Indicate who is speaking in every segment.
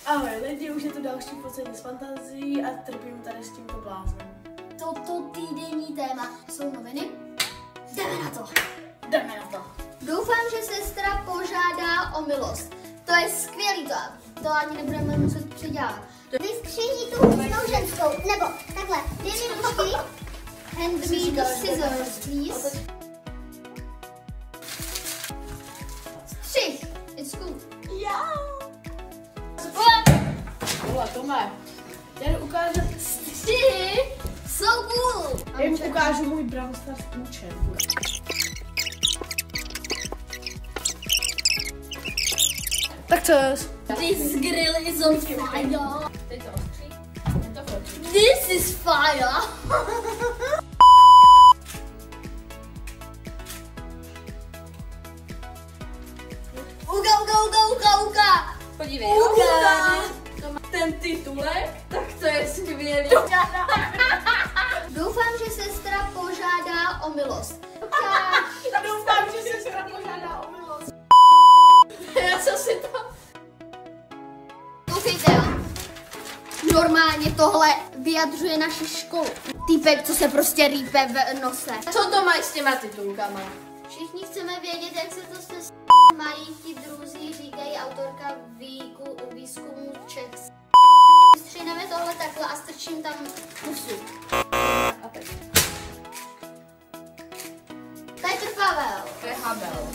Speaker 1: Ahoj lidi, už je to další focení z fantazií a trpím tady s tímto bláznem.
Speaker 2: Toto týdenní téma jsou noviny. Jdeme na to.
Speaker 1: Jdeme na to.
Speaker 2: Doufám, že sestra požádá o milost. To je skvělý to ani nebudeme muset předělat.
Speaker 3: Vystřihni tu tou ženskou, nebo takhle, dej mi ručky.
Speaker 2: Hand me the scissors, please. Střih. It's cool.
Speaker 1: Já. Vole, Tome. Já jdu ukázat.
Speaker 2: Střihy jsou cool.
Speaker 1: Já jim ukážu můj Brawl Stars účet. Tak co?
Speaker 2: This grill is on fire.
Speaker 1: Teď to ostří. To fočí.
Speaker 2: This is fire. Uga.
Speaker 4: Podívej,
Speaker 2: Uga.
Speaker 4: ten titulek, tak to je skvělý.
Speaker 2: Doufám, že sestra požádá o milost.
Speaker 1: Doufám, že sestra požádá o milost.
Speaker 4: Já jsem si to...
Speaker 2: Koukejte, jo. Normálně tohle vyjadřuje naši školu. Týpek, co se prostě rýpe v nose.
Speaker 4: Co to máš s těma titulkama?
Speaker 2: Všichni chceme vědět, jak se to mají ti druzí, říkají autorka výzkumu Čech. Střihneme tohle takhle a strčím tam pusu.
Speaker 4: A teď.
Speaker 2: Petr Pavel.
Speaker 4: To je Habel.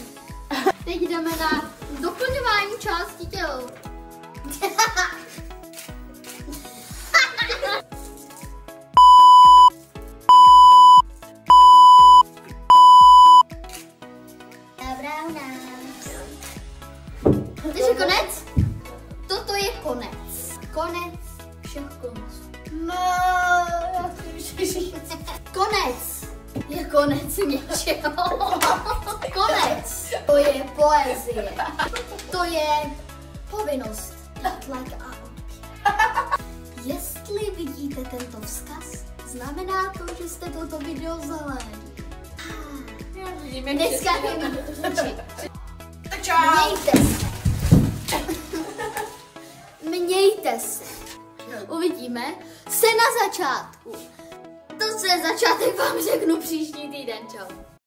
Speaker 2: Teď jdeme na doplňování částí těl. Takže konec? Toto je konec. Konec všech konců.
Speaker 1: No, já chci říct.
Speaker 2: Konec je konec něčeho. Konec. To je poezie. To je povinnost. Like Jestli vidíte tento vzkaz, znamená to, že jste toto video zhlédli. Dneska je mi
Speaker 1: Tak čau.
Speaker 2: Mějte se. Mějte se. Uvidíme se na začátku. To, co je začátek, vám řeknu příští týden. Čau.